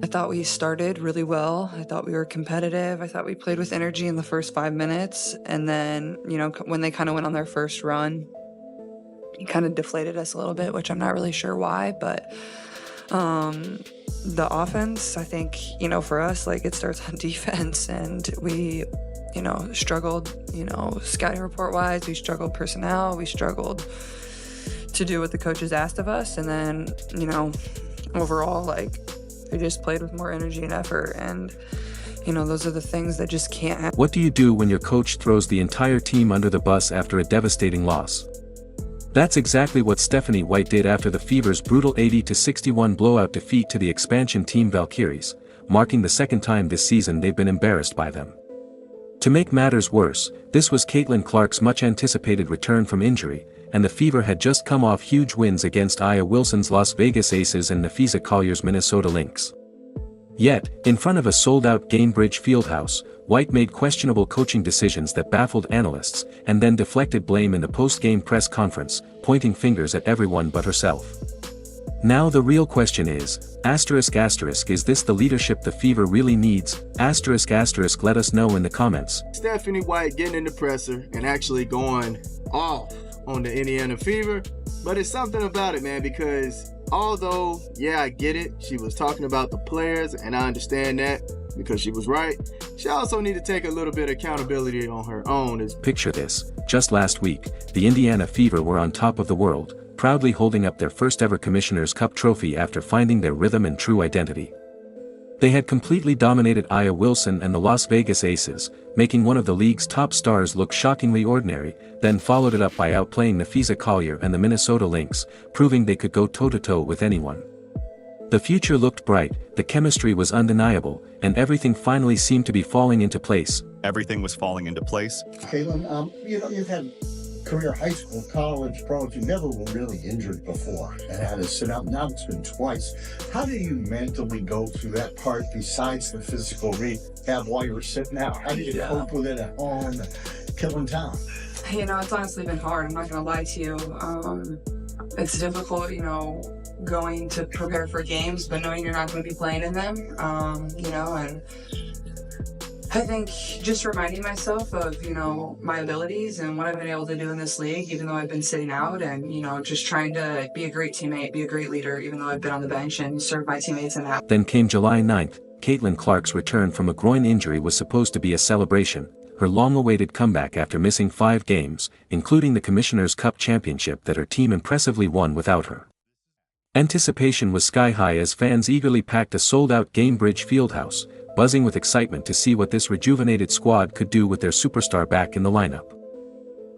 I thought we started really well. I thought we were competitive. I thought we played with energy in the first 5 minutes. And then, when they kind of went on their first run, it kind of deflated us a little bit, which I'm not really sure why. But the offense, I think, for us, like it starts on defense. And we, struggled, scouting report wise. We struggled personnel. We struggled to do what the coaches asked of us. And then, overall, like, they just played with more energy and effort, and, those are the things that just can't happen. What do you do when your coach throws the entire team under the bus after a devastating loss? That's exactly what Stephanie White did after the Fever's brutal 80-61 blowout defeat to the expansion team Valkyries, marking the second time this season they've been embarrassed by them. To make matters worse, this was Caitlin Clark's much-anticipated return from injury, and the Fever had just come off huge wins against Aya Wilson's Las Vegas Aces and Nafisa Collier's Minnesota Lynx. Yet, in front of a sold-out Gainbridge Fieldhouse, White made questionable coaching decisions that baffled analysts, and then deflected blame in the post-game press conference, pointing fingers at everyone but herself. Now the real question is, ***, is this the leadership the Fever really needs? ***, let us know in the comments. Stephanie White getting in the presser and actually going off on the Indiana Fever, but it's something about it, man, because although, yeah, I get it, she was talking about the players, and I understand that because she was right, she also need to take a little bit of accountability on her own. Picture this, just last week, the Indiana Fever were on top of the world, proudly holding up their first ever Commissioner's Cup trophy after finding their rhythm and true identity. They had completely dominated Aya Wilson and the Las Vegas Aces, making one of the league's top stars look shockingly ordinary, then followed it up by outplaying Nafisa Collier and the Minnesota Lynx, proving they could go toe-to-toe with anyone. The future looked bright, the chemistry was undeniable, and everything finally seemed to be falling into place. Everything was falling into place. Caitlin, you've had career high school, college, pros. You never were really injured before and had to sit out. Now it's been twice. How do you mentally go through that part besides the physical rehab while you're sitting out? How do you cope with it at home, killing time? It's honestly been hard. I'm not going to lie to you. It's difficult, going to prepare for games, but knowing you're not going to be playing in them, and I think just reminding myself of, my abilities and what I've been able to do in this league, even though I've been sitting out, and, just trying to be a great teammate, be a great leader, even though I've been on the bench, and serve my teammates in that. Then came July 9th, Caitlin Clark's return from a groin injury was supposed to be a celebration, her long-awaited comeback after missing 5 games, including the Commissioner's Cup championship that her team impressively won without her. Anticipation was sky-high as fans eagerly packed a sold-out Gainbridge Fieldhouse, buzzing with excitement to see what this rejuvenated squad could do with their superstar back in the lineup.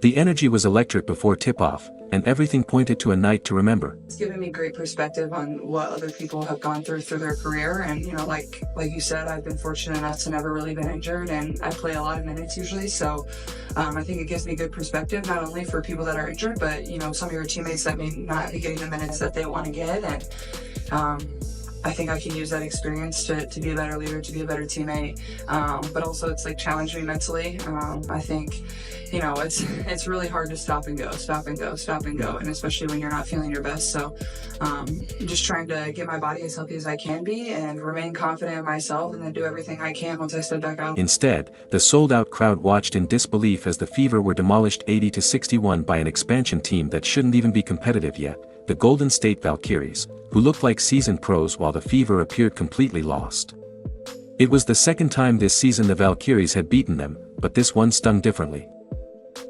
The energy was electric before tip-off, and everything pointed to a night to remember. It's given me great perspective on what other people have gone through their career, and like you said, I've been fortunate enough to never really been injured, and I play a lot of minutes usually, so I think it gives me good perspective, not only for people that are injured, but some of your teammates that may not be getting the minutes that they want to get, and I think I can use that experience to be a better leader, to be a better teammate, but also it's like challenged me mentally. I think, it's really hard to stop and go, and especially when you're not feeling your best. So just trying to get my body as healthy as I can be and remain confident in myself, and then do everything I can once I step back out. Instead, the sold-out crowd watched in disbelief as the Fever were demolished 80-61 by an expansion team that shouldn't even be competitive yet, the Golden State Valkyries, who looked like seasoned pros while the Fever appeared completely lost. It was the second time this season the Valkyries had beaten them, but this one stung differently.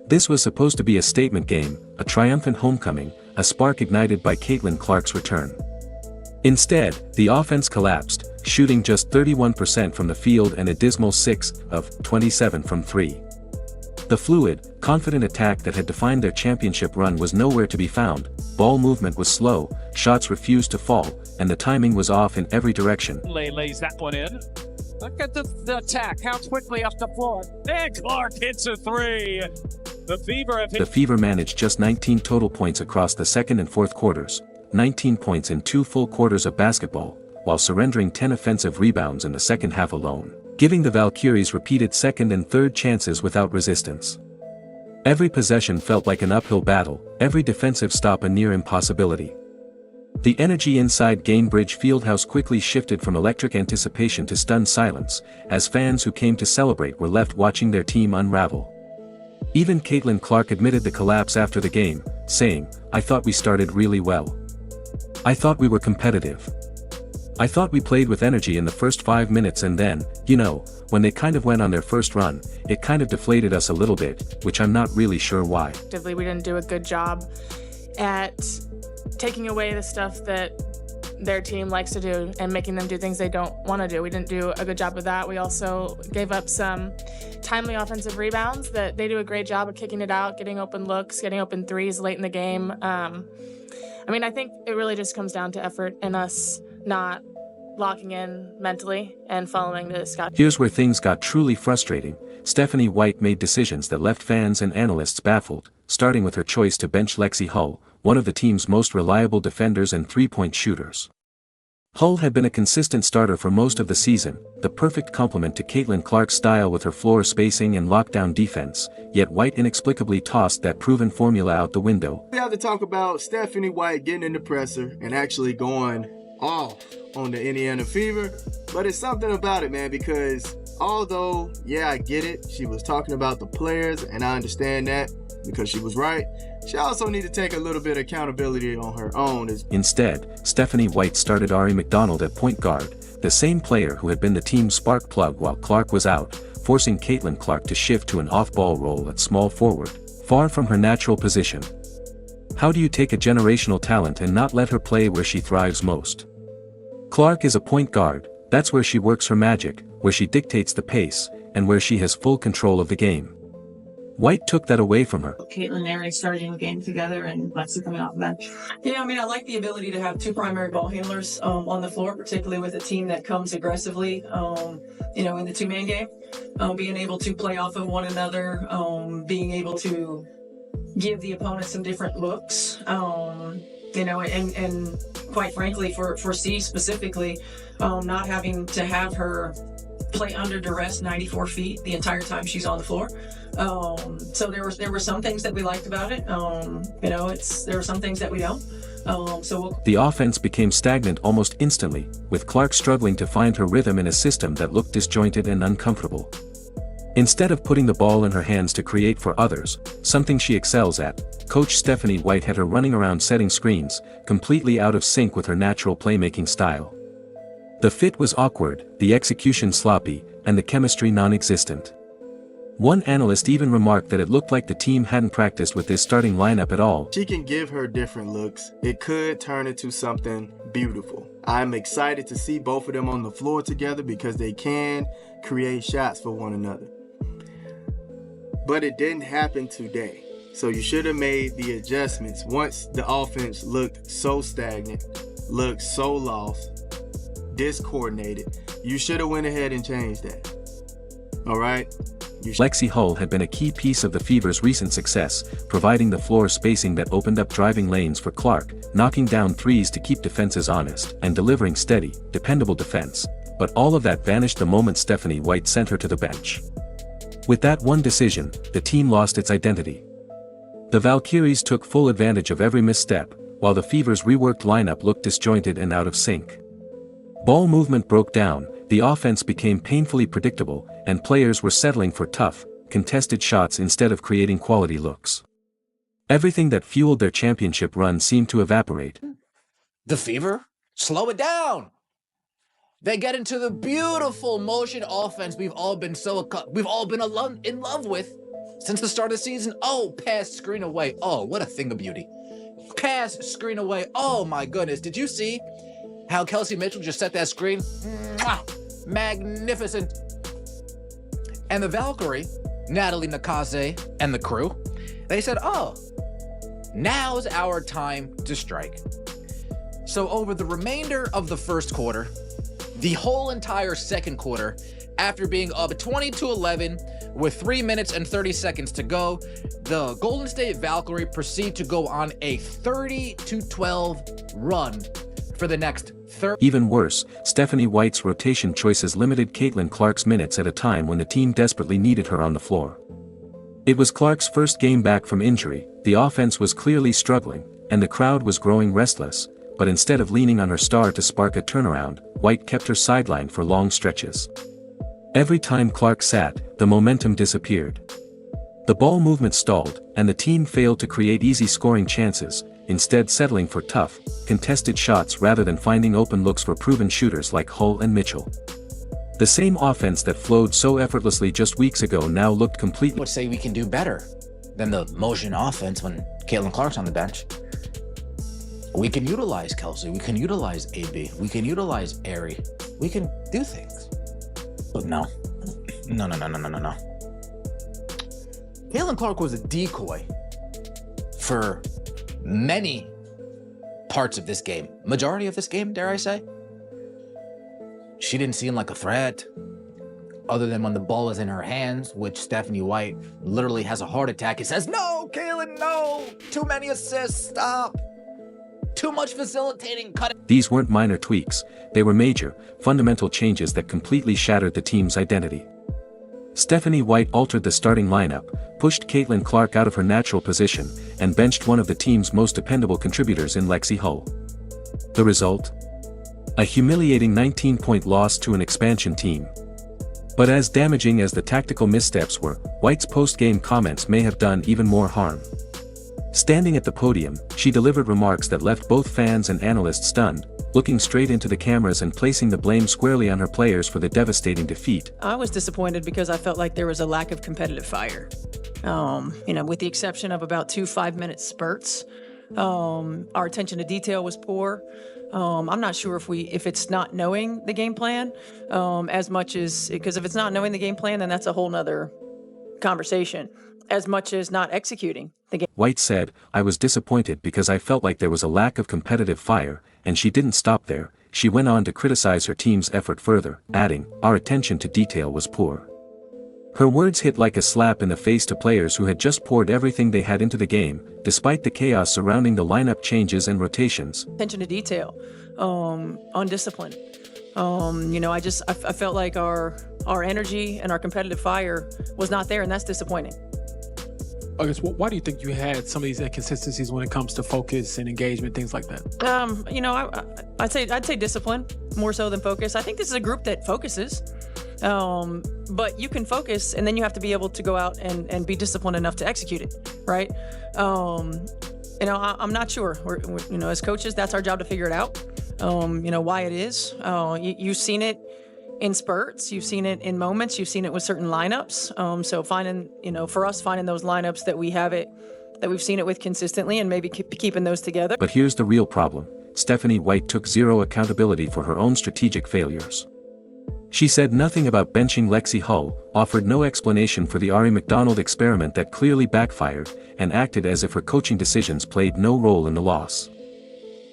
This was supposed to be a statement game, a triumphant homecoming, a spark ignited by Caitlin Clark's return. Instead, the offense collapsed, shooting just 31% from the field and a dismal 6 of 27 from 3. The fluid, confident attack that had defined their championship run was nowhere to be found, ball movement was slow, shots refused to fall, and the timing was off in every direction. Lays that one in. Look at the attack, how quickly up the floor. And Clark hits a 3. The Fever managed just 19 total points across the second and fourth quarters, 19 points in 2 full quarters of basketball, while surrendering 10 offensive rebounds in the second half alone, giving the Valkyries repeated second and third chances without resistance. Every possession felt like an uphill battle, every defensive stop a near impossibility. The energy inside Gainbridge Fieldhouse quickly shifted from electric anticipation to stunned silence, as fans who came to celebrate were left watching their team unravel. Even Caitlin Clark admitted the collapse after the game, saying, "I thought we started really well. I thought we were competitive. I thought we played with energy in the first 5 minutes and then, when they kind of went on their first run, it kind of deflated us a little bit, which I'm not really sure why." We didn't do a good job at taking away the stuff that their team likes to do and making them do things they don't want to do. We didn't do a good job of that. We also gave up some timely offensive rebounds that they do a great job of kicking it out, getting open looks, getting open threes late in the game. I think it really just comes down to effort and us not locking in mentally and following the Scott. Here's where things got truly frustrating. Stephanie White made decisions that left fans and analysts baffled, starting with her choice to bench Lexi Hull, one of the team's most reliable defenders and three-point shooters. Hull had been a consistent starter for most of the season, the perfect complement to Caitlin Clark's style with her floor spacing and lockdown defense, yet White inexplicably tossed that proven formula out the window. We have to talk about Stephanie White getting in the presser and actually going off on the Indiana Fever, but it's something about it, man, because although, I get it, she was talking about the players, and I understand that, because she was right, she also needed to take a little bit of accountability on her own. Instead, Stephanie White started Ari McDonald at point guard, the same player who had been the team's spark plug while Clark was out, forcing Caitlin Clark to shift to an off-ball role at small forward, far from her natural position. How do you take a generational talent and not let her play where she thrives most? Clark is a point guard, that's where she works her magic, where she dictates the pace, and where she has full control of the game. White took that away from her. Caitlin and Ari starting the game together and Lexi coming off the bench. I like the ability to have two primary ball handlers on the floor, particularly with a team that comes aggressively, in the two-man game. Being able to play off of one another, being able to give the opponent some different looks, and quite frankly, for C specifically, not having to have her play under duress 94 feet the entire time she's on the floor. So there were some things that we liked about it. There were some things that we don't. The offense became stagnant almost instantly, with Clark struggling to find her rhythm in a system that looked disjointed and uncomfortable. Instead of putting the ball in her hands to create for others, something she excels at, Coach Stephanie White had her running around setting screens, completely out of sync with her natural playmaking style. The fit was awkward, the execution sloppy, and the chemistry non-existent. One analyst even remarked that it looked like the team hadn't practiced with this starting lineup at all. She can give her different looks. It could turn into something beautiful. I'm excited to see both of them on the floor together because they can create shots for one another. But it didn't happen today. So you should have made the adjustments once the offense looked so stagnant, looked so lost, discoordinated. You should have went ahead and changed that. All right? Lexi Hull had been a key piece of the Fever's recent success, providing the floor spacing that opened up driving lanes for Clark, knocking down threes to keep defenses honest, and delivering steady, dependable defense. But all of that vanished the moment Stephanie White sent her to the bench. With that one decision, the team lost its identity. The Valkyries took full advantage of every misstep, while the Fever's reworked lineup looked disjointed and out of sync. Ball movement broke down, the offense became painfully predictable, and players were settling for tough, contested shots instead of creating quality looks. Everything that fueled their championship run seemed to evaporate. The Fever? Slow it down! They get into the beautiful motion offense we've all been in love with since the start of the season. Oh, pass, screen away. Oh, what a thing of beauty. Pass, screen away. Oh my goodness, did you see how Kelsey Mitchell just set that screen? Mwah! Magnificent. And the Valkyrie, Natalie Nakaze, and the crew, they said, oh, now's our time to strike. So over the remainder of the first quarter, the whole entire second quarter, after being up 20-11 with 3 minutes and 30 seconds to go, the Golden State Valkyrie proceed to go on a 30-12 run for the next Even worse, Stephanie White's rotation choices limited Caitlin Clark's minutes at a time when the team desperately needed her on the floor. It was Clark's first game back from injury, the offense was clearly struggling, and the crowd was growing restless, but instead of leaning on her star to spark a turnaround, White kept her sidelined for long stretches. Every time Clark sat, the momentum disappeared. The ball movement stalled, and the team failed to create easy scoring chances, instead settling for tough, contested shots rather than finding open looks for proven shooters like Hull and Mitchell. The same offense that flowed so effortlessly just weeks ago now looked completely— would say we can do better than the motion offense when Caitlin Clark's on the bench. We can utilize Kelsey, we can utilize AB, we can utilize Aerie, we can do things. But no. Caitlin Clark was a decoy for many parts of this game. Majority of this game, dare I say. She didn't seem like a threat, other than when the ball is in her hands, which Stephanie White literally has a heart attack and says, "No, Caitlin, no! Too many assists, stop! Too much facilitating, cut it." These weren't minor tweaks, they were major, fundamental changes that completely shattered the team's identity. Stephanie White altered the starting lineup, pushed Caitlin Clark out of her natural position, and benched one of the team's most dependable contributors in Lexi Hull. The result? A humiliating 19-point loss to an expansion team. But as damaging as the tactical missteps were, White's post-game comments may have done even more harm. Standing at the podium, she delivered remarks that left both fans and analysts stunned, looking straight into the cameras and placing the blame squarely on her players for the devastating defeat. I was disappointed because I felt like there was a lack of competitive fire. With the exception of about 2 5-minute spurts. Our attention to detail was poor. I'm not sure if it's not knowing the game plan, as much as, because if it's not knowing the game plan, then that's a whole nother conversation, as much as not executing the game. White said, "I was disappointed because I felt like there was a lack of competitive fire," and she didn't stop there. She went on to criticize her team's effort further, adding, "Our attention to detail was poor." Her words hit like a slap in the face to players who had just poured everything they had into the game, despite the chaos surrounding the lineup changes and rotations. Attention to detail, undisciplined. I felt like our energy and our competitive fire was not there, and that's disappointing. I guess, why do you think you had some of these inconsistencies when it comes to focus and engagement, things like that? I'd say discipline more so than focus. I think this is a group that focuses. But you can focus, and then you have to be able to go out and be disciplined enough to execute it, right? I'm not sure. We're, as coaches, that's our job to figure it out. Why it is. You've seen it in spurts. You've seen it in moments. You've seen it with certain lineups. So finding those lineups that we've seen it with consistently, and maybe keeping those together. But here's the real problem. Stephanie White took zero accountability for her own strategic failures. She said nothing about benching Lexi Hull, offered no explanation for the Ari McDonald experiment that clearly backfired, and acted as if her coaching decisions played no role in the loss.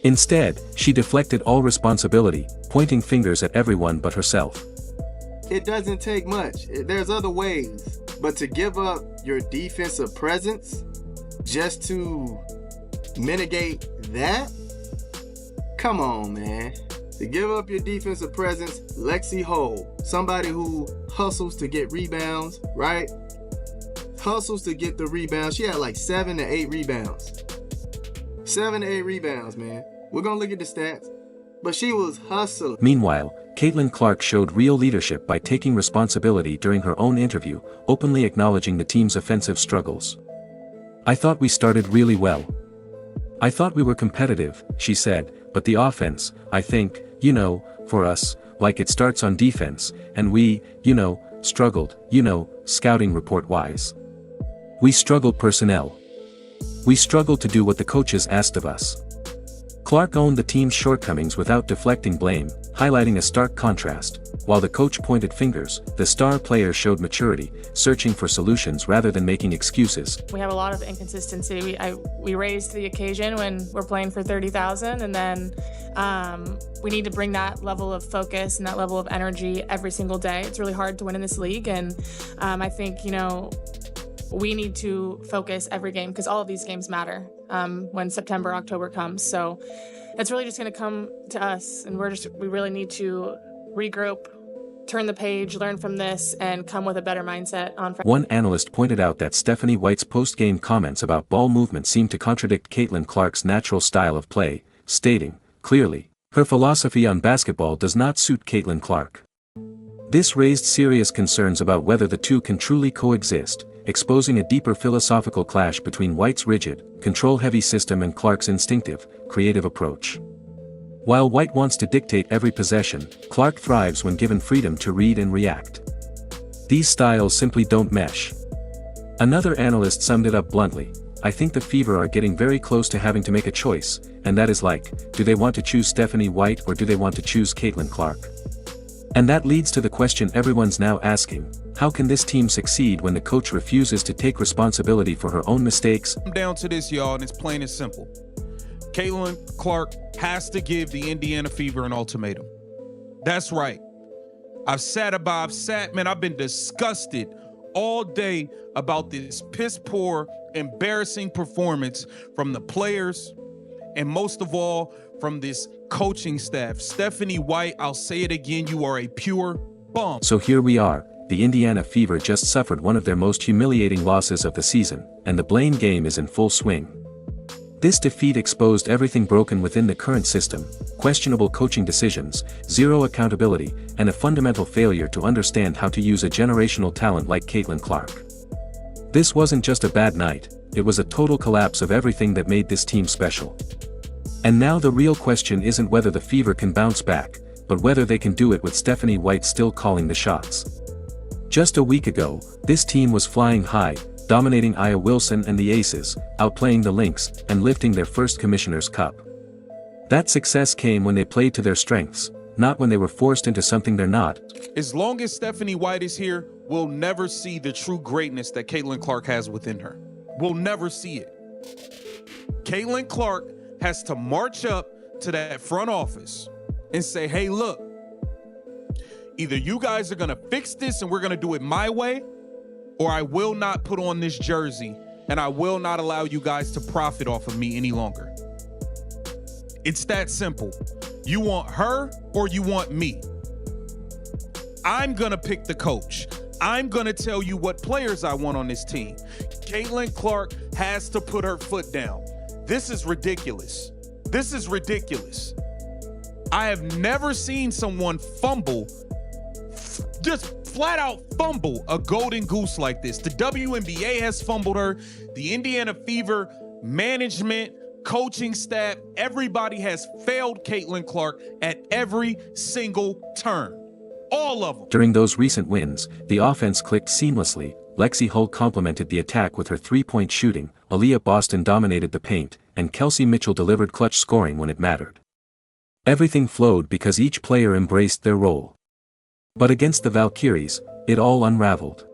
Instead, she deflected all responsibility, pointing fingers at everyone but herself. It doesn't take much. There's other ways. But to give up your defensive presence just to mitigate that? Come on, man. To give up your defensive presence, Lexi Hull, somebody who hustles to get rebounds, right? Hustles to get the rebounds. She had like 7 to 8 rebounds. 7 to 8 rebounds, man. We're going to look at the stats. But she was hustling. Meanwhile, Caitlin Clark showed real leadership by taking responsibility during her own interview, openly acknowledging the team's offensive struggles. "I thought we started really well. I thought we were competitive," she said, "but the offense, I think, for us, like it starts on defense, and we, struggled, scouting report-wise. We struggled personnel. We struggled to do what the coaches asked of us." Clark owned the team's shortcomings without deflecting blame, highlighting a stark contrast. While the coach pointed fingers, the star player showed maturity, searching for solutions rather than making excuses. We have a lot of inconsistency. We raised the occasion when we're playing for 30,000, and then we need to bring that level of focus and that level of energy every single day. It's really hard to win in this league, and I think, we need to focus every game because all of these games matter when September, October comes. So it's really just going to come to us, and we really need to regroup, turn the page, learn from this, and come with a better mindset on Friday. One analyst pointed out that Stephanie White's post-game comments about ball movement seemed to contradict Caitlin Clark's natural style of play, stating, Clearly, her philosophy on basketball does not suit Caitlin Clark. This raised serious concerns about whether the two can truly coexist, exposing a deeper philosophical clash between White's rigid, control-heavy system and Clark's instinctive, creative approach. While White wants to dictate every possession, Clark thrives when given freedom to read and react. These styles simply don't mesh. Another analyst summed it up bluntly: "I think the Fever are getting very close to having to make a choice, and that is like, do they want to choose Stephanie White or do they want to choose Caitlin Clark?" And that leads to the question everyone's now asking: how can this team succeed when the coach refuses to take responsibility for her own mistakes? I'm down to this, y'all, and it's plain and simple. Caitlin Clark has to give the Indiana Fever an ultimatum. That's right. I've been disgusted all day about this piss poor, embarrassing performance from the players, and most of all, from this coaching staff. Stephanie White, I'll say it again, you are a pure bum. So here we are, the Indiana Fever just suffered one of their most humiliating losses of the season, and the blame game is in full swing. This defeat exposed everything broken within the current system: questionable coaching decisions, zero accountability, and a fundamental failure to understand how to use a generational talent like Caitlin Clark. This wasn't just a bad night, it was a total collapse of everything that made this team special. And now the real question isn't whether the Fever can bounce back, but whether they can do it with Stephanie White still calling the shots. Just a week ago, this team was flying high, dominating Aya Wilson and the Aces, outplaying the Lynx, and lifting their first Commissioner's Cup. That success came when they played to their strengths, not when they were forced into something they're not. As long as Stephanie White is here, we'll never see the true greatness that Caitlin Clark has within her. We'll never see it. Caitlin Clark has to march up to that front office and say, hey, look, either you guys are going to fix this and we're going to do it my way, or I will not put on this jersey and I will not allow you guys to profit off of me any longer. It's that simple. You want her or you want me? I'm going to pick the coach. I'm going to tell you what players I want on this team. Caitlin Clark has to put her foot down. This is ridiculous. This is ridiculous. I have never seen someone fumble, just flat out fumble a golden goose like this. The WNBA has fumbled her. The Indiana Fever management, coaching staff, everybody has failed Caitlin Clark at every single turn. All of them. During those recent wins, the offense clicked seamlessly. Lexi Hull complemented the attack with her three-point shooting, Aaliyah Boston dominated the paint, and Kelsey Mitchell delivered clutch scoring when it mattered. Everything flowed because each player embraced their role. But against the Valkyries, it all unraveled.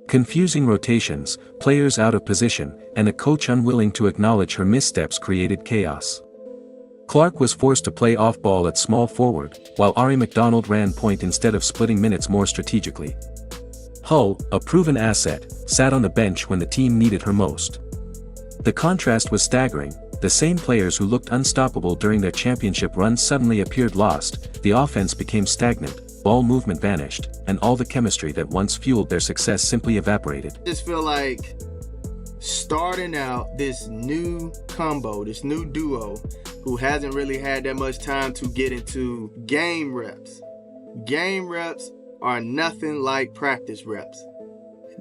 Confusing rotations, players out of position, and a coach unwilling to acknowledge her missteps created chaos. Clark was forced to play off-ball at small forward, while Ari McDonald ran point instead of splitting minutes more strategically. Hull, a proven asset, sat on the bench when the team needed her most. The contrast was staggering. The same players who looked unstoppable during their championship run suddenly appeared lost, the offense became stagnant, ball movement vanished, and all the chemistry that once fueled their success simply evaporated. I just feel like starting out this new combo, this new duo, who hasn't really had that much time to get into game reps. Game reps are nothing like practice reps.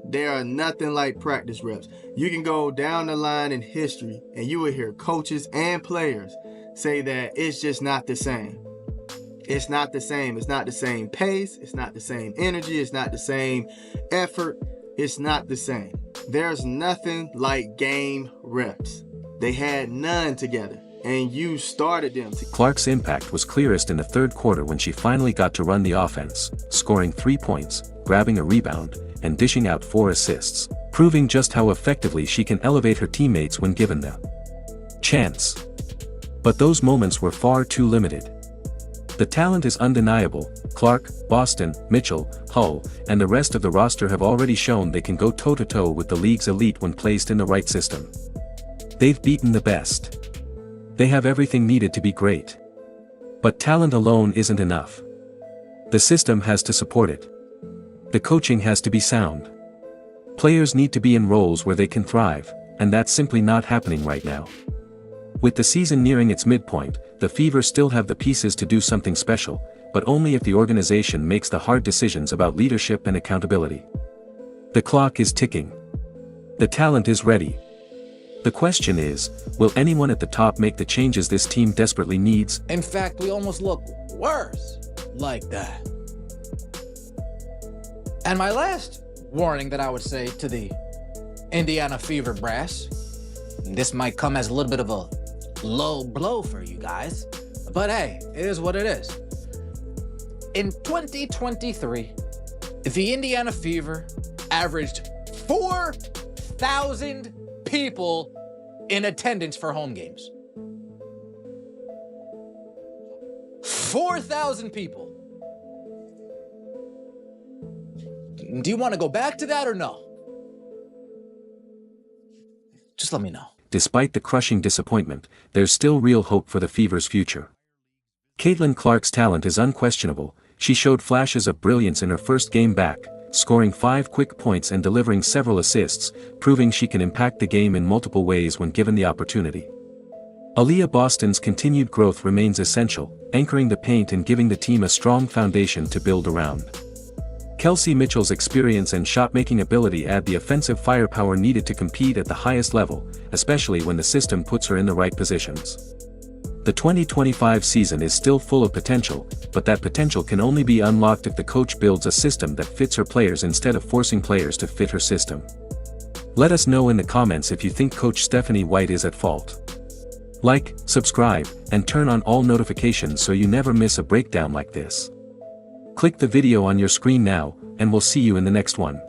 They are nothing like practice reps. You can go down the line in history and you will hear coaches and players say that it's just not the same. It's not the same. It's not the same pace. It's not the same energy. It's not the same effort. It's not the same. There's nothing like game reps. They had none together, and you started them. Clark's impact was clearest in the third quarter when she finally got to run the offense, scoring 3 points, grabbing a rebound, and dishing out 4 assists, proving just how effectively she can elevate her teammates when given the chance. But those moments were far too limited. The talent is undeniable. Clark, Boston, Mitchell, Hull, and the rest of the roster have already shown they can go toe-to-toe with the league's elite when placed in the right system. They've beaten the best. They have everything needed to be great. But talent alone isn't enough. The system has to support it. The coaching has to be sound. Players need to be in roles where they can thrive, and that's simply not happening right now. With the season nearing its midpoint, the Fever still have the pieces to do something special, but only if the organization makes the hard decisions about leadership and accountability. The clock is ticking. The talent is ready. The question is, will anyone at the top make the changes this team desperately needs? In fact, we almost look worse like that. And my last warning that I would say to the Indiana Fever brass, this might come as a little bit of a low blow for you guys, but hey, it is what it is. In 2023, the Indiana Fever averaged 4,000 people in attendance for home games. 4,000 people. Do you want to go back to that or no? Just let me know. Despite the crushing disappointment, there's still real hope for the Fever's future. Caitlin Clark's talent is unquestionable. She showed flashes of brilliance in her first game back, scoring 5 quick points and delivering several assists, proving she can impact the game in multiple ways when given the opportunity. Aaliyah Boston's continued growth remains essential, anchoring the paint and giving the team a strong foundation to build around. Kelsey Mitchell's experience and shot-making ability add the offensive firepower needed to compete at the highest level, especially when the system puts her in the right positions. The 2025 season is still full of potential, but that potential can only be unlocked if the coach builds a system that fits her players instead of forcing players to fit her system. Let us know in the comments if you think Coach Stephanie White is at fault. Like, subscribe, and turn on all notifications so you never miss a breakdown like this. Click the video on your screen now, and we'll see you in the next one.